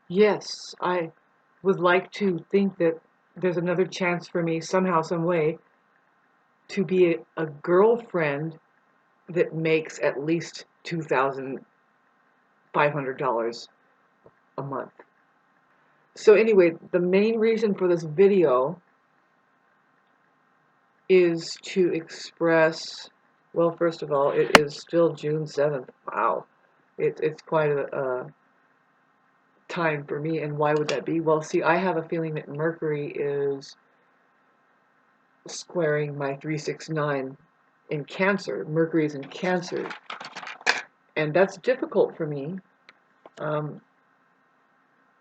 Yes, I would like to think that there's another chance for me somehow, some way, to be a girlfriend that makes at least $2,500 a month. So anyway, the main reason for this video is to express, well, first of all, it is still June 7th. Wow. It's quite a time for me, and why would that be? Well, see, I have a feeling that Mercury is squaring my 369 in Cancer. Mercury is in Cancer, and that's difficult for me. Um,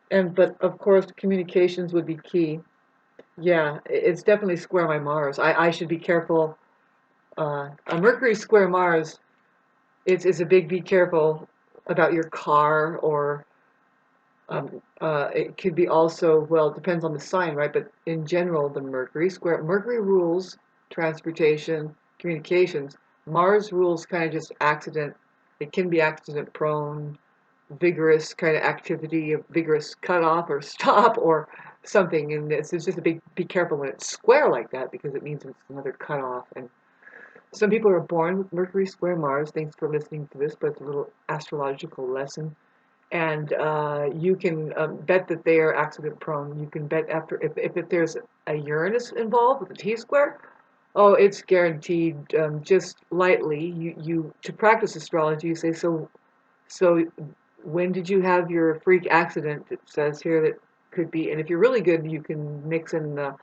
but of course, communications would be key. Yeah, it's definitely square my Mars. I should be careful. A Mercury square Mars, it's a big be careful about your car, or it could be also, well, it depends on the sign, right? But in general, the Mercury square, Mercury rules transportation, communications. Mars rules kind of just accident. It can be accident prone, vigorous kind of activity, a vigorous cutoff or stop or something. And it's just a big, be careful when it's square like that, because it means it's another cutoff. And some people are born with Mercury square Mars. Thanks for listening to this, but it's a little astrological lesson. And you can bet that they are accident prone. You can bet after, if there's a Uranus involved with a T square, oh, it's guaranteed. Just lightly, you to practice astrology, you say, so when did you have your freak accident? It says here that could be, and if you're really good, you can mix in the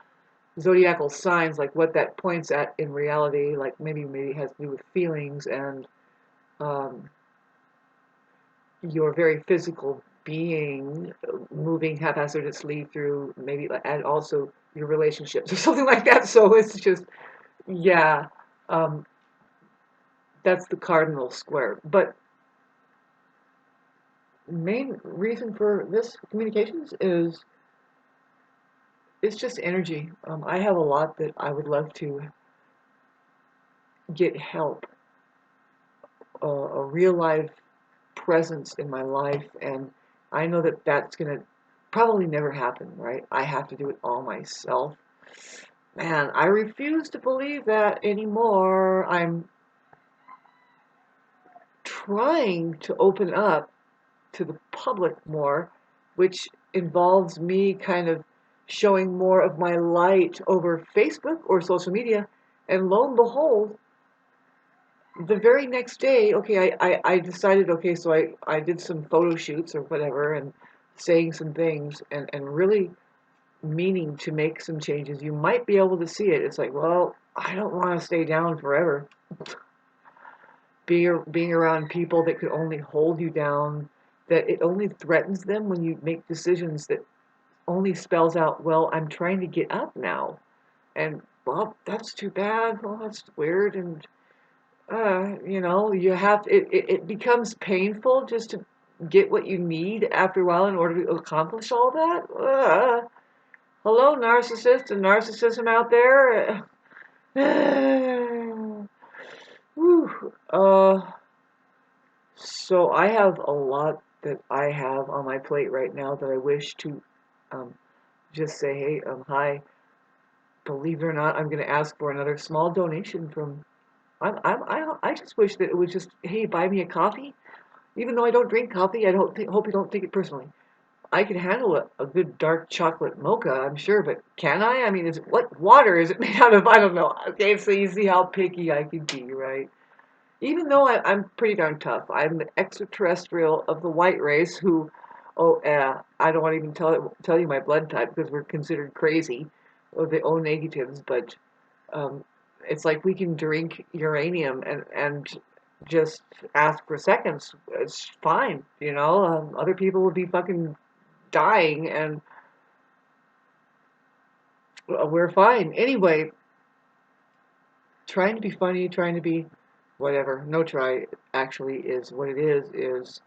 zodiacal signs, like what that points at in reality, like maybe it has to do with feelings and um, your very physical being moving haphazardly through, maybe, and also your relationships or something like that. So it's just, yeah, um, that's the cardinal square. But main reason for this communications is it's just energy. I have a lot that I would love to get help, a real life presence in my life, and I know that that's gonna probably never happen, right? I have to do it all myself. Man, I refuse to believe that anymore. I'm trying to open up to the public more, which involves me kind of showing more of my light over Facebook or social media. And lo and behold, the very next day, okay, I decided, okay, so I did some photo shoots or whatever, and saying some things, and really meaning to make some changes. You might be able to see it. It's like, well, I don't want to stay down forever. Being around people that could only hold you down, that it only threatens them when you make decisions that only spells out, well, I'm trying to get up now. And, well, that's too bad. Well, that's weird. And, you have, it becomes painful just to get what you need after a while in order to accomplish all that. Hello, narcissist and narcissism out there. Whew. So I have a lot that I have on my plate right now that I wish to um, just say, hey, hi. Believe it or not, I'm going to ask for another small donation from. I just wish that it was just, hey, buy me a coffee. Even though I don't drink coffee, I don't think, hope you don't take it personally. I can handle a good dark chocolate mocha, I'm sure, but can I? I mean, what water is it made out of? I don't know. Okay, so you see how picky I can be, right? Even though I'm pretty darn tough, I'm an extraterrestrial of the white race who, oh, I don't want to even tell you my blood type because we're considered crazy, or the O negatives. But um, it's like we can drink uranium and just ask for seconds. It's fine, you know. Other people would be fucking dying, and we're fine. Anyway, trying to be funny, trying to be whatever. No try actually is what it is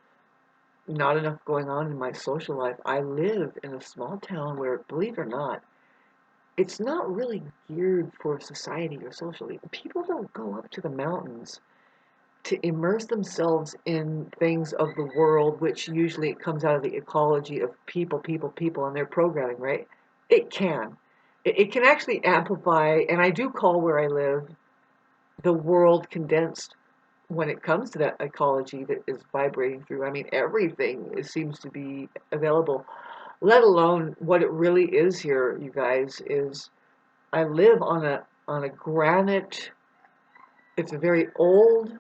not enough going on in my social life. I live in a small town where, believe it or not, it's not really geared for society or socially. People don't go up to the mountains to immerse themselves in things of the world, which usually it comes out of the ecology of people, people, people, and their programming, right? It can. It can actually amplify, and I do call where I live the world condensed when it comes to that ecology that is vibrating through. I mean, everything seems to be available, let alone what it really is here, you guys, is I live on a granite. It's a very old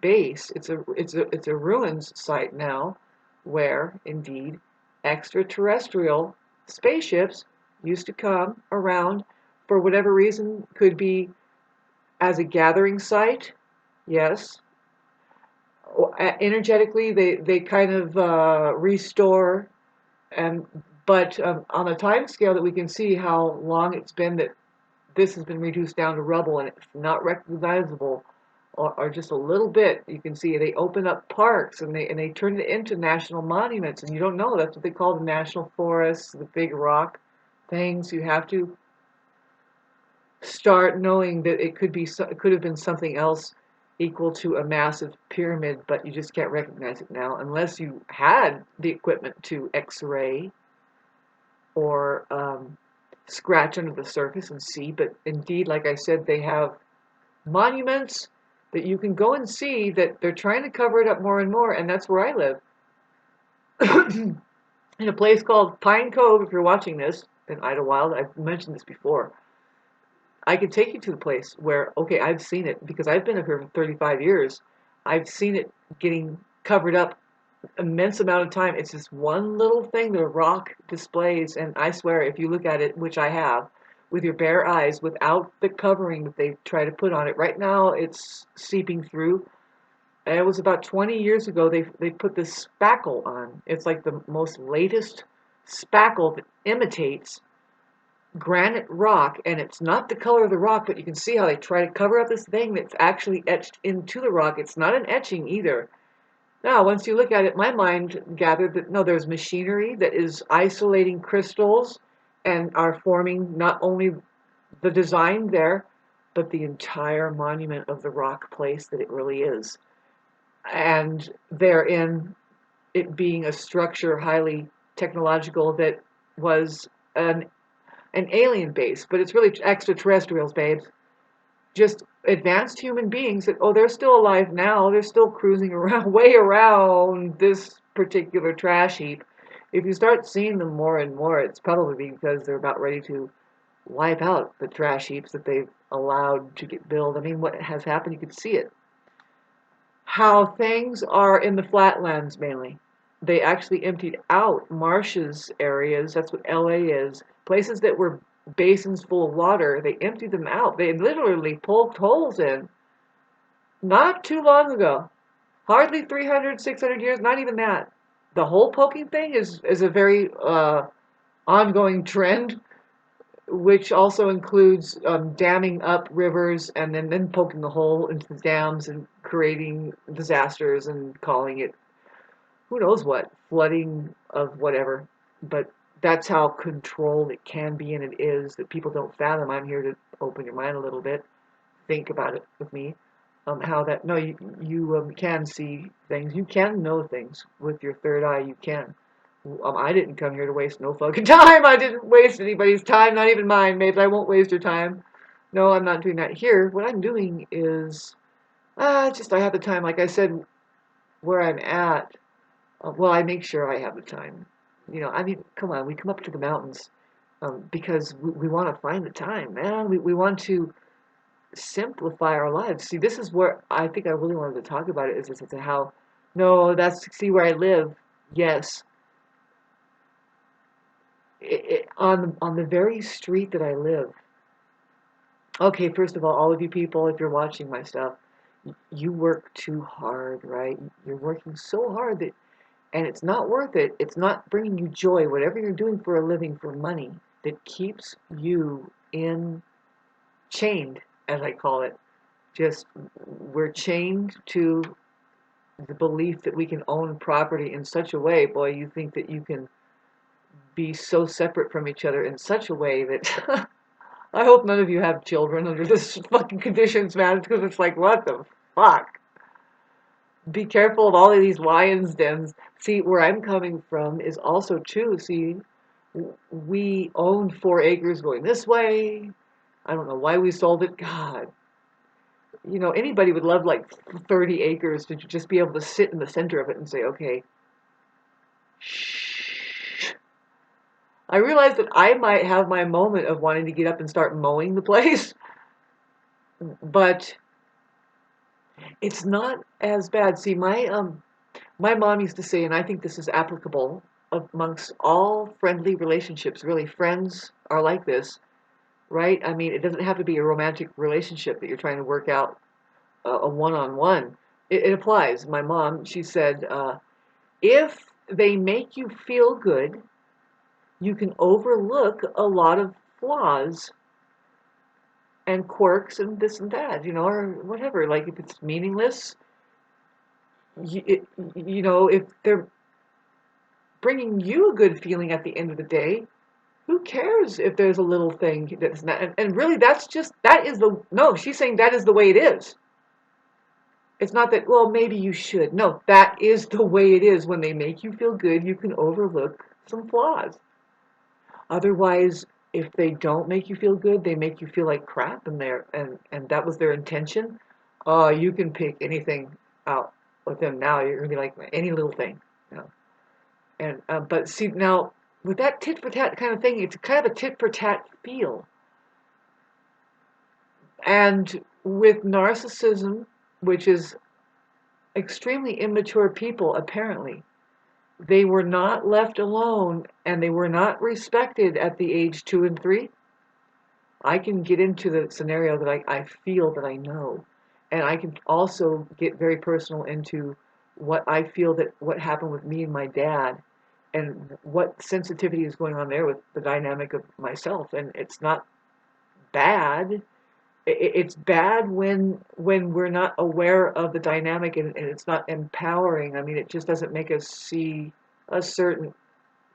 base. It's a ruins site now, where indeed extraterrestrial spaceships used to come around for whatever reason. Could be as a gathering site, yes. Energetically, they kind of restore, and but on a time scale that we can see how long it's been that this has been reduced down to rubble and it's not recognizable, or just a little bit. You can see they open up parks and they turn it into national monuments, and you don't know that's what they call the national forests, the big rock things. You have to start knowing that it could have been something else equal to a massive pyramid, but you just can't recognize it now unless you had the equipment to X-ray or scratch under the surface and see. But indeed, like I said, they have monuments that you can go and see that they're trying to cover it up more and more, and that's where I live. In a place called Pine Cove, if you're watching this, in Idlewild. I've mentioned this before. I could take you to the place where, okay, I've seen it because I've been up here for 35 years. I've seen it getting covered up immense amount of time. It's this one little thing the rock displays, and I swear if you look at it, which I have, with your bare eyes, without the covering that they try to put on it, right now it's seeping through. And it was about 20 years ago they put this spackle on. It's like the most latest spackle that imitates granite rock, and it's not the color of the rock, but you can see how they try to cover up this thing that's actually etched into the rock. It's not an etching either. Now, once you look at it, my mind gathered that no, there's machinery that is isolating crystals and are forming not only the design there, but the entire monument of the rock place that it really is. And therein, it being a structure highly technological that was an alien base, but it's really extraterrestrials, babes. Just advanced human beings that, oh, they're still alive now. They're still cruising around, way around this particular trash heap. If you start seeing them more and more, it's probably because they're about ready to wipe out the trash heaps that they've allowed to get built. I mean, what has happened, you can see it. How things are in the flatlands mainly. They actually emptied out marshes areas. That's what LA is. Places that were basins full of water, they emptied them out. They literally poked holes in not too long ago. Hardly 300, 600 years, not even that. The hole poking thing is a very ongoing trend, which also includes damming up rivers and then poking a hole into the dams and creating disasters and calling it who knows what, flooding of whatever. But that's how controlled it can be, and it is, that people don't fathom. I'm here to open your mind a little bit. Think about it with me. How that, no, you can see things. You can know things with your third eye. You can. I didn't come here to waste no fucking time. I didn't waste anybody's time, not even mine. Maybe I won't waste your time. No, I'm not doing that here. What I'm doing is, just I have the time. Like I said, where I'm at, well, I make sure I have the time. You know, I mean, come on, we come up to the mountains because we want to find the time, man. We want to simplify our lives. See, this is where I think I really wanted to talk about it, is how, no, that's, see where I live. Yes. On the very street that I live. Okay, first of all of you people, if you're watching my stuff, you work too hard, right? You're working so hard that, and it's not worth it. It's not bringing you joy, whatever you're doing for a living, for money, that keeps you in chained, as I call it. Just, we're chained to the belief that we can own property in such a way, boy, you think that you can be so separate from each other in such a way that I hope none of you have children under this fucking conditions, man, because it's like, what the fuck? be careful of all of these lions' dens. See, where I'm coming from is also true. See, we owned 4 acres going this way. I don't know why we sold it. God, anybody would love like 30 acres to just be able to sit in the center of it and say, okay, shh. I realized that I might have my moment of wanting to get up and start mowing the place, but it's not as bad. See, my mom used to say, and I think this is applicable amongst all friendly relationships, really, friends are like this, right? I mean, it doesn't have to be a romantic relationship that you're trying to work out a one-on-one. It applies. My mom, she said, if they make you feel good, you can overlook a lot of flaws and quirks and this and that, or whatever. Like if it's meaningless, if they're bringing you a good feeling at the end of the day, who cares if there's a little thing that's not, and really no, she's saying that is the way it is. It's not that, well, maybe you should. No, that is the way it is. When they make you feel good, you can overlook some flaws. Otherwise, if they don't make you feel good, they make you feel like crap, and that was their intention. You can pick anything out with them now. You're gonna be like any little thing, you know. And but see now with that tit for tat kind of thing, it's kind of a tit for tat feel. And with narcissism, which is extremely immature people, apparently, they were not left alone and they were not respected at the age 2 and 3. I can get into the scenario that I feel that I know. And I can also get very personal into what I feel that what happened with me and my dad and what sensitivity is going on there with the dynamic of myself. And it's not bad. It's bad when we're not aware of the dynamic and it's not empowering. I mean, it just doesn't make us see a certain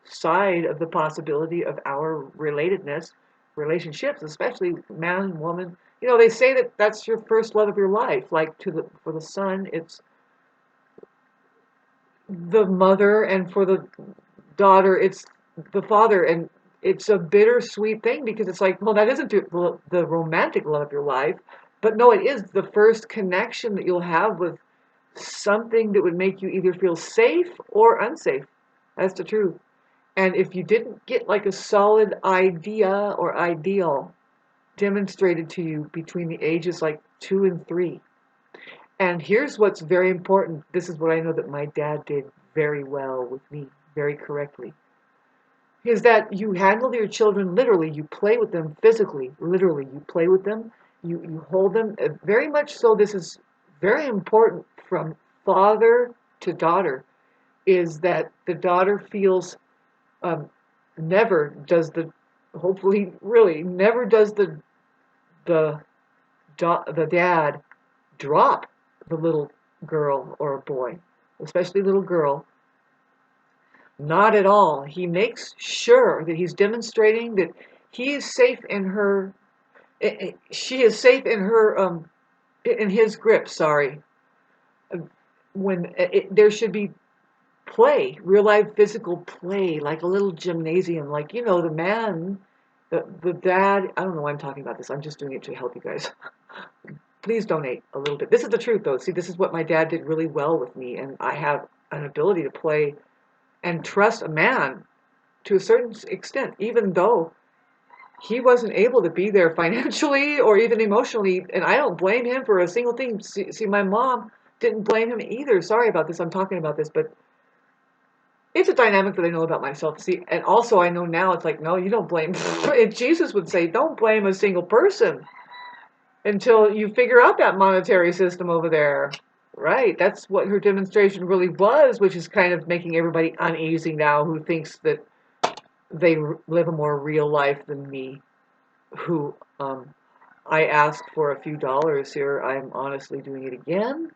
side of the possibility of our relatedness, relationships, especially man, woman. They say that that's your first love of your life. Like for the son, it's the mother, and for the daughter, it's the father. And it's a bittersweet thing because it's like, well, that isn't the romantic love of your life, but no, it is the first connection that you'll have with something that would make you either feel safe or unsafe. That's the truth. And if you didn't get like a solid idea or ideal demonstrated to you between the ages like 2 and 3, and here's what's very important. This is what I know that my dad did very well with me, very correctly, is that you handle your children literally. You play with them physically, literally. You play with them, you hold them. Very much so, this is very important from father to daughter, is that the daughter feels um, never does the, hopefully, really, never does the the dad drop the little girl or boy, especially little girl. Not at all. He makes sure that he's demonstrating that he is safe in her. She is safe in her. In his grip. Sorry. When there should be play, real life physical play, like a little gymnasium, like the man, the dad. I don't know why I'm talking about this. I'm just doing it to help you guys. Please donate a little bit. This is the truth, though. See, this is what my dad did really well with me, and I have an ability to play and trust a man to a certain extent, even though he wasn't able to be there financially or even emotionally, and I don't blame him for a single thing. See, my mom didn't blame him either. Sorry about this. I'm talking about this, but it's a dynamic that I know about myself. See, and also I know now it's like, no, you don't blame. And Jesus would say, don't blame a single person until you figure out that monetary system over there. Right, that's what her demonstration really was, which is kind of making everybody uneasy now who thinks that they live a more real life than me, who I asked for a few dollars here. I'm honestly doing it again,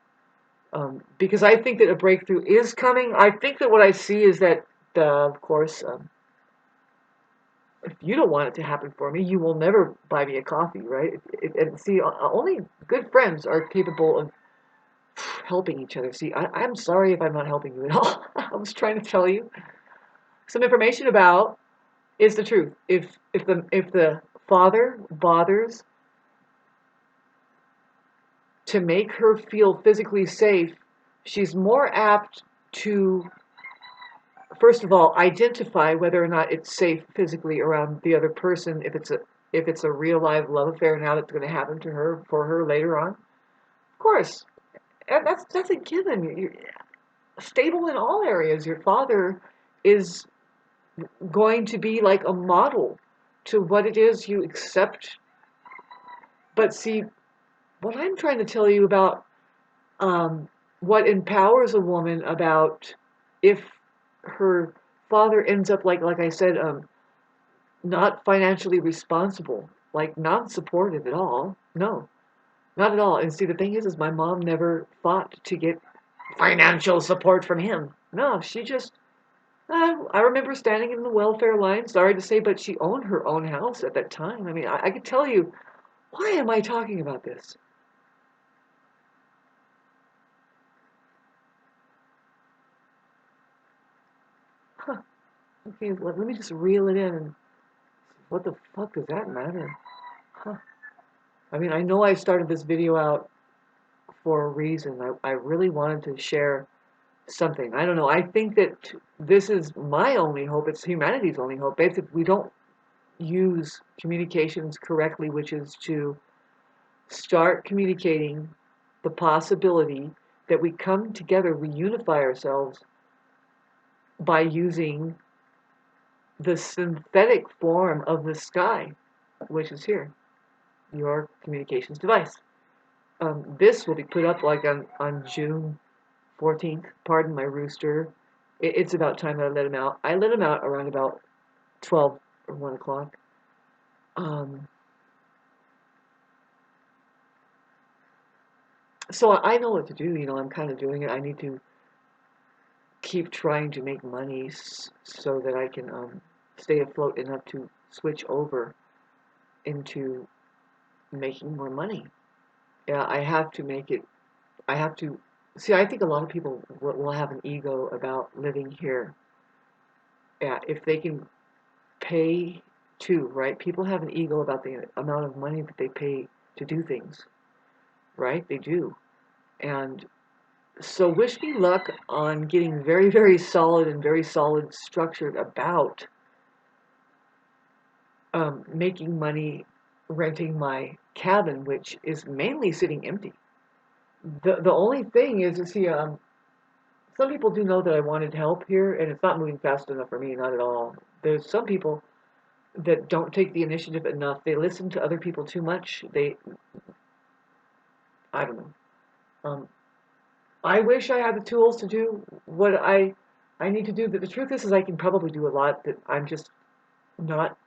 because I think that a breakthrough is coming. I think that what I see is that, of course, if you don't want it to happen for me, you will never buy me a coffee, right? And see, only good friends are capable of helping each other. See, I'm sorry if I'm not helping you at all. I was trying to tell you some information about is the truth. If the father bothers to make her feel physically safe, she's more apt to, first of all, identify whether or not it's safe physically around the other person. If it's a real live love affair now that's going to happen to her for her later on, of course, and that's a given. You're stable in all areas. Your father is going to be like a model to what it is you accept. But see, what I'm trying to tell you about what empowers a woman about if her father ends up like I said, not financially responsible, like not supportive at all. No, not at all. And see, the thing is my mom never fought to get financial support from him. No, she just. I remember standing in the welfare line. Sorry to say, but she owned her own house at that time. I mean, I could tell you. Why am I talking about this? Huh. Okay, let me just reel it in. And what the fuck does that matter? Huh. I mean, I know I started this video out for a reason. I really wanted to share something. I don't know. I think that this is my only hope. It's humanity's only hope. If we don't use communications correctly, which is to start communicating the possibility that we come together, we unify ourselves by using the synthetic form of the sky, which is here, your communications device. This will be put up like on June 14th. Pardon my rooster. It's about time that I let him out. I let him out around about 12 or 1 o'clock. So I know what to do. I'm kind of doing it. I need to keep trying to make money so that I can stay afloat enough to switch over into making more money. Yeah, I have to make it. I have to. See, I think a lot of people will have an ego about living here. Yeah, if they can pay to, right? People have an ego about the amount of money that they pay to do things, right? They do. And so wish me luck on getting very, very solid and very solid structured about making money renting my cabin, which is mainly sitting empty. The only thing is, see, some people do know that I wanted help here, and it's not moving fast enough for me, not at all. There's some people that don't take the initiative enough. They listen to other people too much. I don't know. Um, I wish I had the tools to do what I need to do. But the truth is I can probably do a lot that I'm just not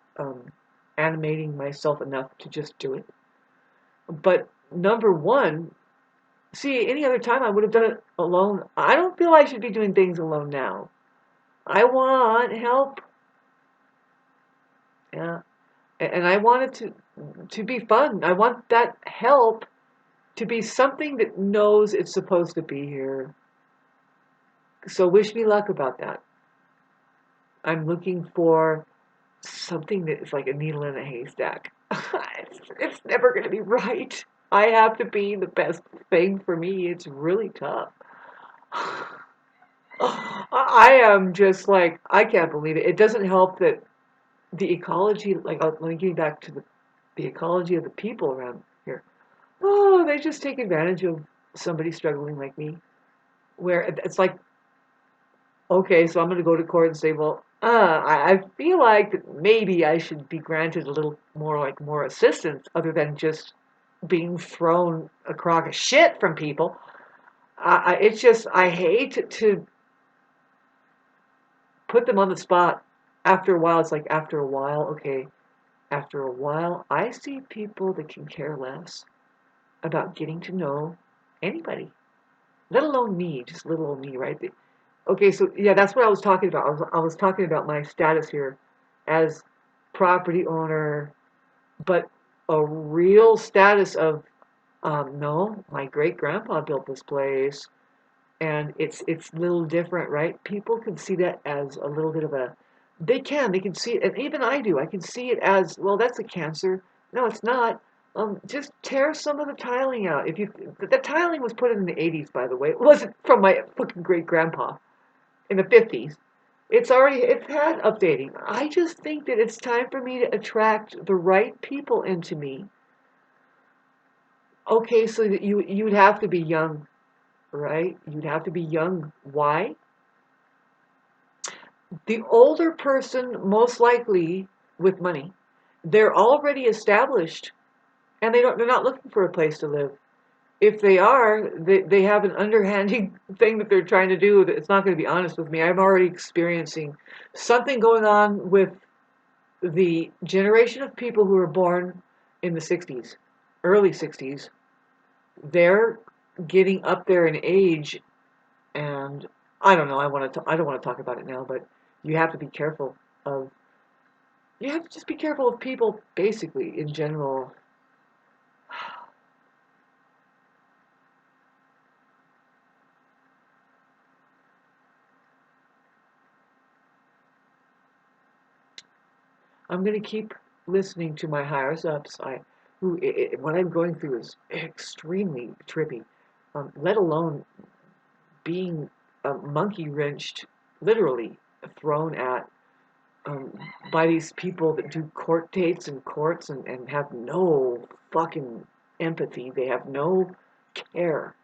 animating myself enough to just do it. But number one, see, any other time I would have done it alone. I don't feel I should be doing things alone now. I want help. Yeah. And I want it to be fun. I want that help to be something that knows it's supposed to be here. So wish me luck about that. I'm looking for something that is like a needle in a haystack. It's never going to be right. I have to be the best thing for me. It's really tough. I am just like, I can't believe it. It doesn't help that the ecology, like, let me get back to the ecology of the people around here. Oh, they just take advantage of somebody struggling like me. Where it's like, okay, so I'm going to go to court and say, well, I feel like that maybe I should be granted a little more, like, more assistance other than just being thrown a crock of shit from people. It's just, I hate to put them on the spot. After a while, it's like, after a while, okay, after a while, I see people that can care less about getting to know anybody, let alone me, just little old me, right? Okay, so yeah, that's what I was talking about. I was talking about my status here as property owner, but a real status of No, my great grandpa built this place, and it's a little different, right? People can see that as a little bit of a, they can see it, and even I do. I can see it as, well, that's a cancer. No, it's not. Just tear some of the tiling out. If you, the tiling was put in the 80s, by the way. It wasn't from my fucking great grandpa in the 50s. It's had updating. I just think that it's time for me to attract the right people into me. Okay, so that you'd have to be young, right? You'd have to be young. Why? The older person, most likely with money, they're already established and they're not looking for a place to live. If they are, they have an underhanded thing that they're trying to do that it's not going to be honest with me. I'm already experiencing something going on with the generation of people who were born in the 60s, early 60s. They're getting up there in age, and I don't know. I don't want to talk about it now, but you have to be careful of. You have to just be careful of people, basically, in general. I'm going to keep listening to my higher ups. What I'm going through is extremely trippy. Let alone being monkey wrenched, literally thrown at um, by these people that do court dates and courts and have no fucking empathy. They have no care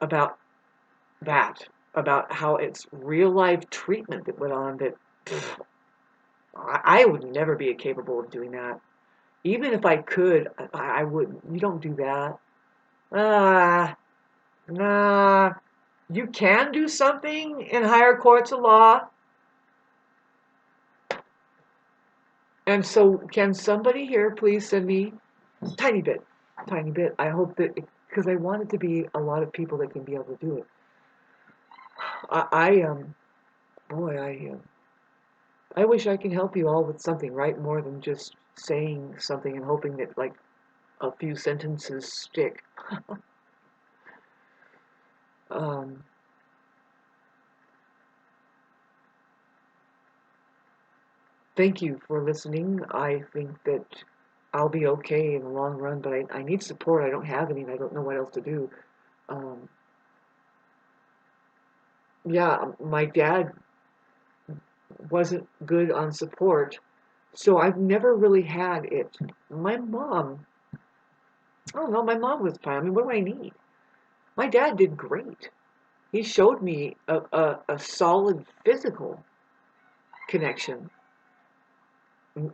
about that, about how it's real life treatment that went on that pff, I would never be capable of doing that. Even if I could, I wouldn't. You don't do that. Ah, nah. You can do something in higher courts of law. And so, can somebody here please send me tiny bit, tiny bit? I hope that, because I want it to be a lot of people that can be able to do it. Boy, I wish I can help you all with something, right? More than just saying something and hoping that like a few sentences stick. Um, Thank you for listening. I think that I'll be okay in the long run, but I need support. I don't have any, and I don't know what else to do. Um, yeah, my dad wasn't good on support, so I've never really had it. My mom, I don't know, my mom was fine. I mean, what do I need? My dad did great. He showed me a solid physical connection.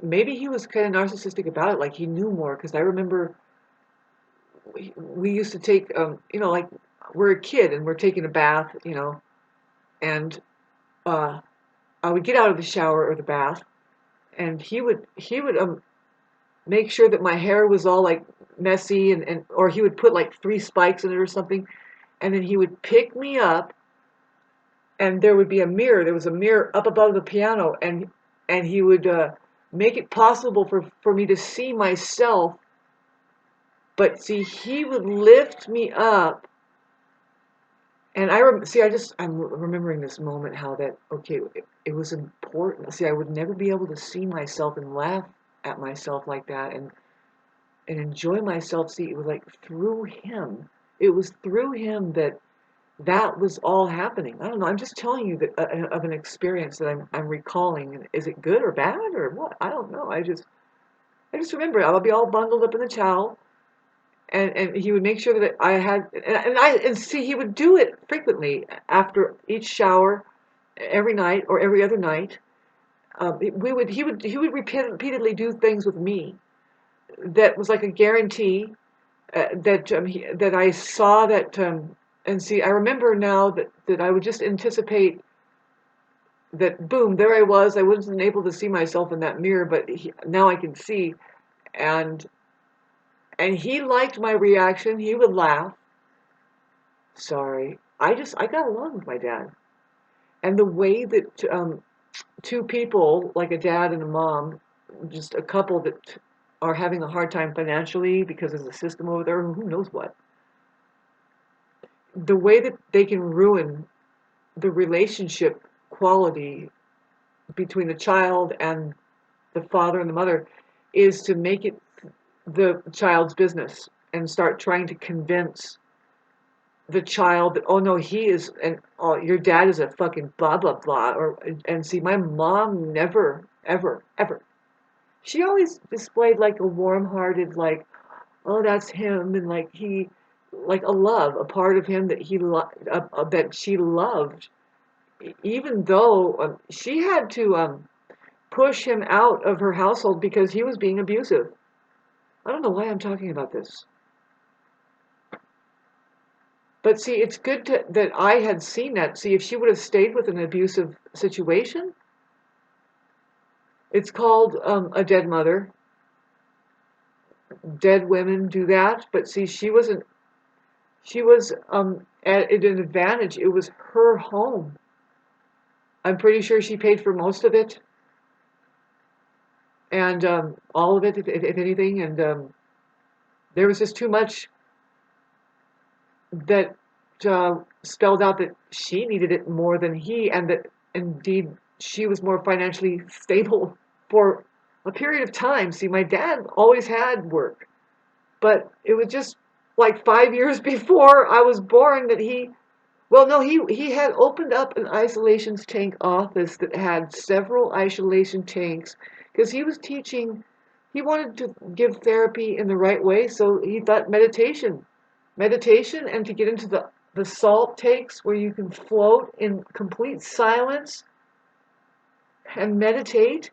Maybe he was kind of narcissistic about it, like he knew more, because I remember we used to take, like we're a kid and we're taking a bath, and uh, I would get out of the shower or the bath, and he would make sure that my hair was all like messy, and or he would put like 3 spikes in it or something, and then he would pick me up, and there would be a mirror. There was a mirror up above the piano, and he would make it possible for me to see myself. But see, he would lift me up. And I'm remembering this moment, how that, okay, it was important. See, I would never be able to see myself and laugh at myself like that and enjoy myself. See, it was like through him. It was through him that was all happening. I don't know. I'm just telling you that of an experience that I'm recalling. And is it good or bad or what? I don't know. I just remember it. I'll be all bundled up in the towel, and he would make sure that I had, and see, he would do it frequently after each shower, every night or every other night. He would repeatedly do things with me that was like a guarantee, that I saw that, and see, I remember now that I would just anticipate that, boom, there I was. I wasn't able to see myself in that mirror, but now I can see, and he liked my reaction. He would laugh. Sorry. I got along with my dad. And the way that two people, like a dad and a mom, just a couple that are having a hard time financially because there's a system over there, who knows what. The way that they can ruin the relationship quality between the child and the father and the mother is to make it the child's business and start trying to convince the child that, oh no, he is, and oh, your dad is a fucking blah blah blah, or, and see, my mom never ever ever, she always displayed like a warm-hearted, like, oh, that's him, and like he, like a love, a part of him that that she loved, even though she had to push him out of her household because he was being abusive. I don't know why I'm talking about this. But see, it's good that I had seen that. See, if she would have stayed with an abusive situation, it's called a dead mother. Dead women do that. But see, she wasn't, she was at an advantage. It was her home. I'm pretty sure she paid for most of it. And all of it, if anything. And there was just too much that spelled out that she needed it more than he, and that indeed she was more financially stable for a period of time. See, my dad always had work, but it was just like 5 years before I was born that well, no, he had opened up an isolation tank office that had several isolation tanks because he was teaching. He wanted to give therapy in the right way, so he thought meditation, and to get into the salt takes where you can float in complete silence and meditate,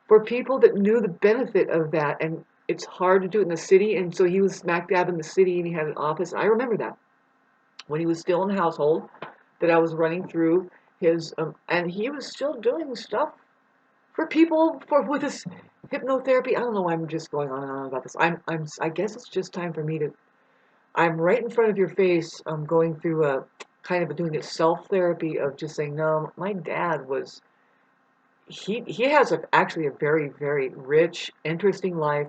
for people that knew the benefit of that. And it's hard to do it in the city, and so he was smack dab in the city, and he had an office. I remember that when he was still in the household that I was running through his, and he was still doing stuff for people with his hypnotherapy. I don't know why I'm just going on and on about this. I guess it's just time for me to. I'm right in front of your face. I'm going through a kind of doing a self therapy of just saying, no, my dad was. He has actually a very very rich, interesting life.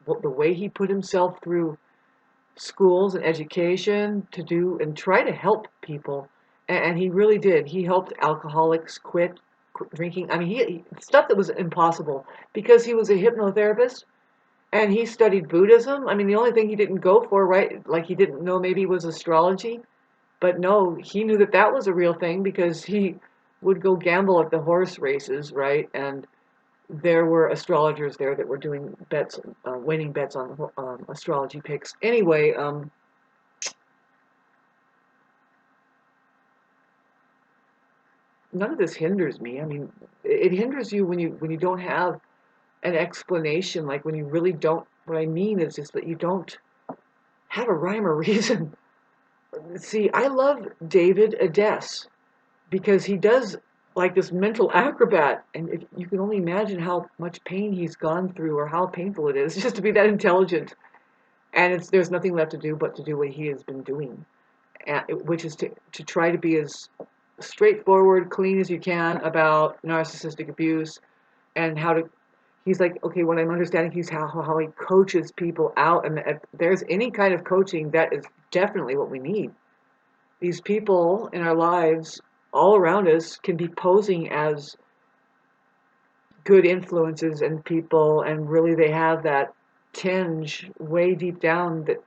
The way he put himself through schools and education to do and try to help people, and he really did. He helped alcoholics quit drinking. I mean, stuff that was impossible because he was a hypnotherapist. And he studied Buddhism. I mean, the only thing he didn't go for, right, like he didn't know maybe was astrology. But no, he knew that that was a real thing because he would go gamble at the horse races, right? And there were astrologers there that were doing bets, winning bets on astrology picks. Anyway, none of this hinders me. I mean, it hinders you when you don't have an explanation, like when you really don't. What I mean is just that you don't have a rhyme or reason. See, I love David Ades because he does like this mental acrobat, and if you can only imagine how much pain he's gone through or how painful it is just to be that intelligent. And there's nothing left to do but to do what he has been doing, which is to try to be as straightforward, clean as you can about narcissistic abuse and how to. He's like, okay, what I'm understanding, he's how he coaches people out, and if there's any kind of coaching, that is definitely what we need. These people in our lives all around us can be posing as good influences and people, and really they have that tinge way deep down that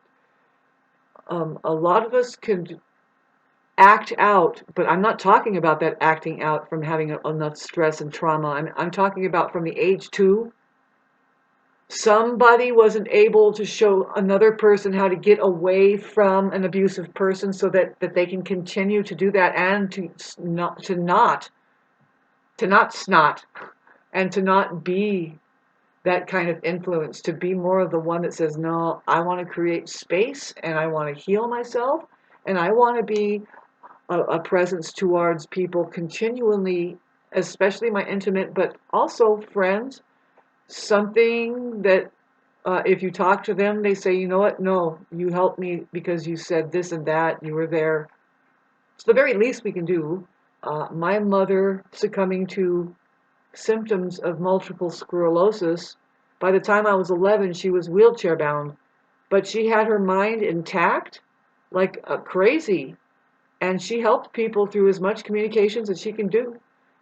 a lot of us can act out. But I'm not talking about that acting out from having enough stress and trauma. I'm talking about from the age 2. Somebody wasn't able to show another person how to get away from an abusive person so that they can continue to do that, and to not snot, and to not be that kind of influence, to be more of the one that says, no, I want to create space and I want to heal myself and I want to be a presence towards people continually, especially my intimate, but also friends. Something that if you talk to them, they say, you know what, no, you helped me because you said this and that, you were there. It's the very least we can do. My mother succumbing to symptoms of multiple sclerosis By the time I was 11, she was wheelchair bound, but she had her mind intact, like crazy, and she helped people through as much communications as she can do.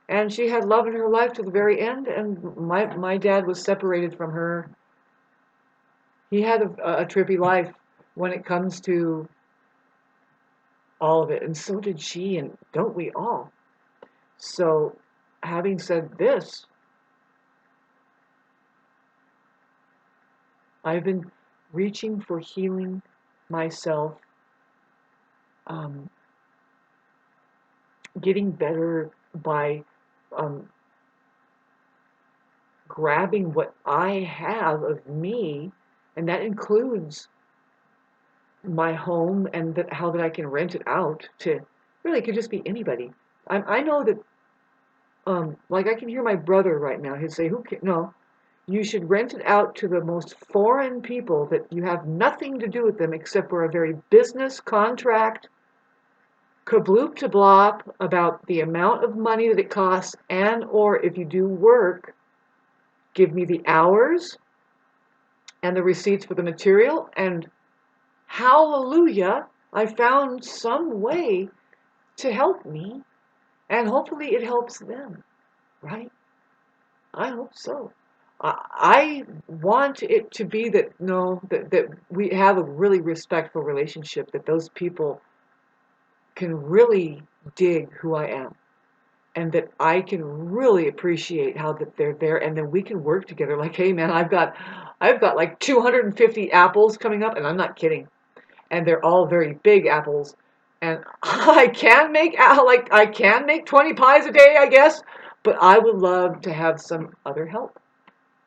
And she had love in her life to the very end. And my dad was separated from her. He had a trippy life when it comes to all of it, and so did she, and don't we all? So, having said this, I've been reaching for healing myself, um, getting better by um, grabbing what I have of me, and that includes my home and how that I can rent it out to really, it could just be anybody. I know that, like I can hear my brother right now. He'd say, "Who can, no, you should rent it out to the most foreign people that you have nothing to do with them except for a very business contract, kabloop to blop about the amount of money that it costs, and or if you do work, give me the hours and the receipts for the material, and hallelujah, I found some way to help me, and hopefully it helps them, right? I hope so. I want it to be that no, that we have a really respectful relationship, that those people can really dig who I am, and that I can really appreciate how that they're there, and then we can work together. Like, hey man, I've got like 250 apples coming up, and I'm not kidding. And they're all very big apples. And I can make 20 pies a day, I guess, but I would love to have some other help.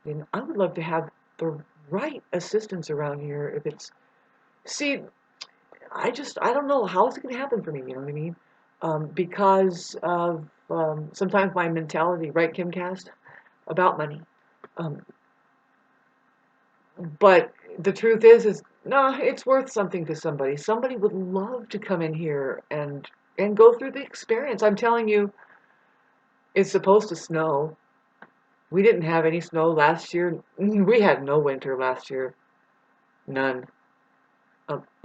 And I would love to have the right assistance around here. If it's, see, I don't know how it's going to happen for me. You know what I mean? Because of sometimes my mentality, right, Kim Cast, about money. Um, But the truth is no, it's worth something to somebody. Somebody would love to come in here and go through the experience. I'm telling you, it's supposed to snow. We didn't have any snow last year. We had no winter last year. None.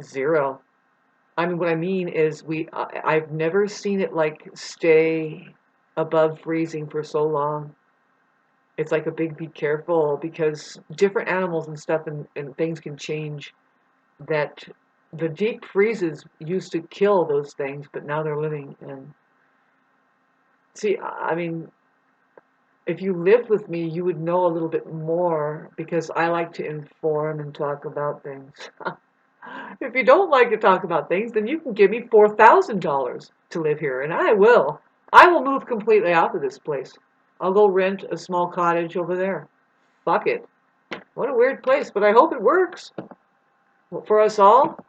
Zero. I mean, what I mean is I've never seen it like stay above freezing for so long. It's like a big be careful because different animals and stuff and things can change that the deep freezes used to kill those things, but now they're living. And see, I mean, if you lived with me, you would know a little bit more because I like to inform and talk about things. If you don't like to talk about things, then you can give me $4,000 to live here, and I will. I will move completely out of this place. I'll go rent a small cottage over there. Fuck it. What a weird place, but I hope it works for us all.